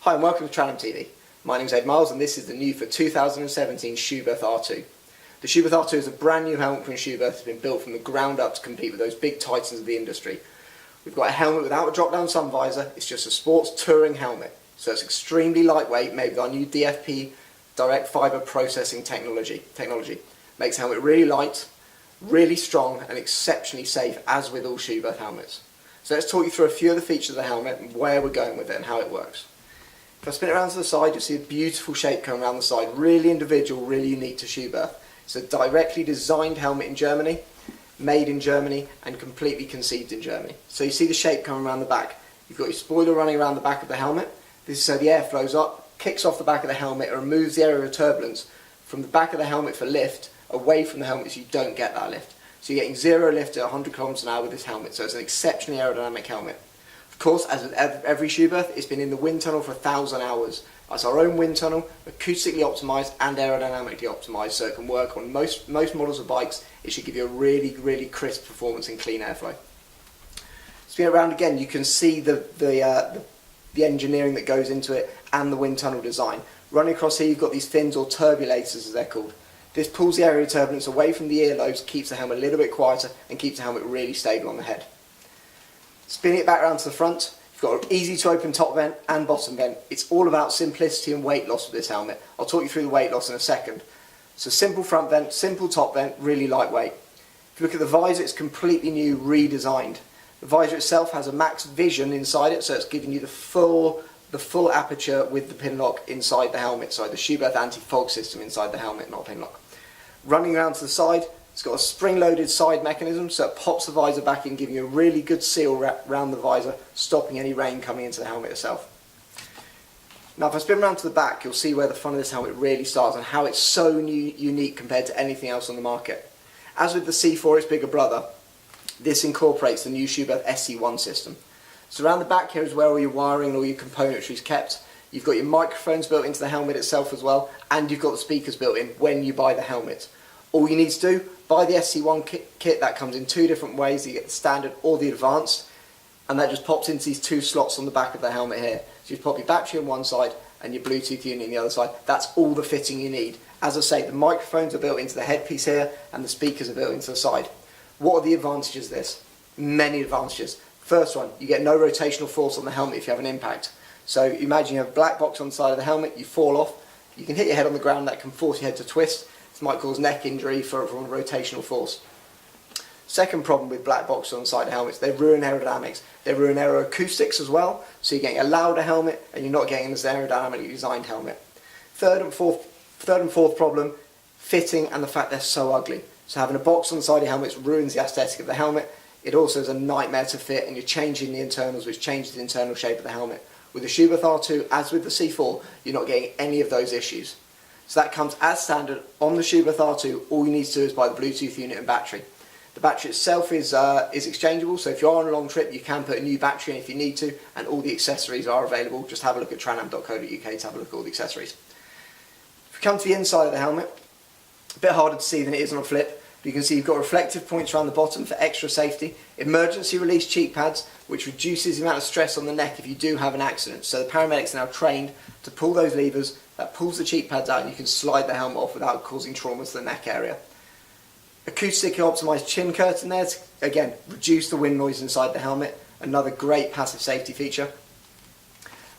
Hi and welcome to Tran TV. My name is Ed Miles and this is the new for 2017 Schuberth R2. The Schuberth R2 is a brand new helmet from Schuberth. It's been built from the ground up to compete with those big titans of the industry. We've got a helmet without a drop-down sun visor. It's just a sports touring helmet. So it's extremely lightweight, made with our new DFP direct fibre processing technology. Makes the helmet really light, really strong and exceptionally safe, as with all Schuberth helmets. So let's talk you through a few of the features of the helmet and where we're going with it and how it works. If I spin it around to the side, you'll see a beautiful shape coming around the side, really individual, really unique to Schuberth. It's a directly designed helmet in Germany, made in Germany and completely conceived in Germany. So you see the shape coming around the back. You've got your spoiler running around the back of the helmet. This is so the air flows up, kicks off the back of the helmet and removes the area of turbulence from the back of the helmet for lift, away from the helmet so you don't get that lift. So you're getting zero lift at 100 km an hour with this helmet, so it's an exceptionally aerodynamic helmet. Of course, as with every Schuberth, it's been in the wind tunnel for 1,000 hours. That's our own wind tunnel, acoustically optimised and aerodynamically optimised, so it can work on most models of bikes. It should give you a really crisp performance and clean airflow. Spin it around again, you can see the engineering that goes into it and the wind tunnel design. Running across here you've got these fins, or turbulators as they're called. This pulls the area of turbulence away from the earlobes, keeps the helmet a little bit quieter and keeps the helmet really stable on the head. Spinning it back around to the front, you've got an easy to open top vent and bottom vent. It's all about simplicity and weight loss with this helmet. I'll talk you through the weight loss in a second. So simple front vent, simple top vent, really lightweight. If you look at the visor, it's completely new, redesigned. The visor itself has a max vision inside it, so it's giving you the full aperture with the pin lock inside the helmet. So the Schuberth anti-fog system inside the helmet, not pin lock. Running around to the side, it's got a spring-loaded side mechanism, so it pops the visor back in, giving you a really good seal around the visor, stopping any rain coming into the helmet itself. Now if I spin around to the back, you'll see where the fun of this helmet really starts and how it's so unique compared to anything else on the market. As with the C4, its bigger brother, this incorporates the new Schuberth SC1 system. So around the back here is where all your wiring and all your componentry is kept. You've got your microphones built into the helmet itself as well, and you've got the speakers built in when you buy the helmet. All you need to do, buy the SC1 kit. That comes in two different ways. You get the standard or the advanced, and that just pops into these two slots on the back of the helmet here. So you pop your battery on one side and your Bluetooth unit on the other side. That's all the fitting you need. As I say, the microphones are built into the headpiece here and the speakers are built into the side. What are the advantages of this? Many advantages. First one, you get no rotational force on the helmet if you have an impact. So imagine you have a black box on the side of the helmet, you fall off, you can hit your head on the ground, that can force your head to twist. This might cause neck injury from rotational force. Second problem with black boxes on the side of helmets, they ruin aerodynamics. They ruin aeroacoustics as well, so you're getting a louder helmet and you're not getting this aerodynamically designed helmet. Third and fourth problem, fitting and the fact they're so ugly. So having a box on the side of your helmet ruins the aesthetic of the helmet. It also is a nightmare to fit, and you're changing the internals, which changes the internal shape of the helmet. With the Schuberth R2, as with the C4, you're not getting any of those issues. So that comes as standard on the Schuberth R2. All you need to do is buy the Bluetooth unit and battery. The battery itself is exchangeable, so if you're on a long trip you can put a new battery in if you need to, and all the accessories are available. Just have a look at tranam.co.uk to have a look at all the accessories. If we come to the inside of the helmet, a bit harder to see than it is on a flip. You can see you've got reflective points around the bottom for extra safety, emergency release cheek pads, which reduces the amount of stress on the neck if you do have an accident. So the paramedics are now trained to pull those levers, that pulls the cheek pads out and you can slide the helmet off without causing trauma to the neck area. Acoustically optimised chin curtain there to, again, reduce the wind noise inside the helmet, another great passive safety feature.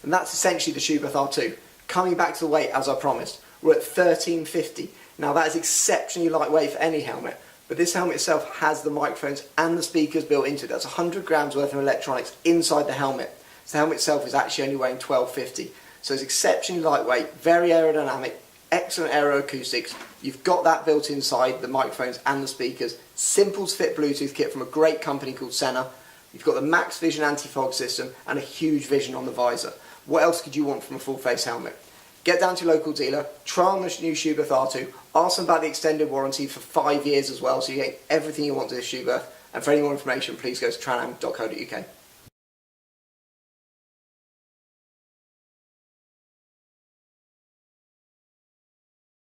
And that's essentially the Schuberth R2. Coming back to the weight, as I promised, we're at 1350. Now that is exceptionally lightweight for any helmet, but this helmet itself has the microphones and the speakers built into it. That's 100 grams worth of electronics inside the helmet. So the helmet itself is actually only weighing 1250. So it's exceptionally lightweight, very aerodynamic, excellent aeroacoustics. You've got that built inside, the microphones and the speakers. Simple to fit Bluetooth kit from a great company called Senna. You've got the max vision anti-fog system and a huge vision on the visor. What else could you want from a full face helmet? Get down to your local dealer, try on the new Schuberth R2, ask them about the extended warranty for 5 years as well, so you get everything you want to this Schuberth. And for any more information, please go to tranam.co.uk.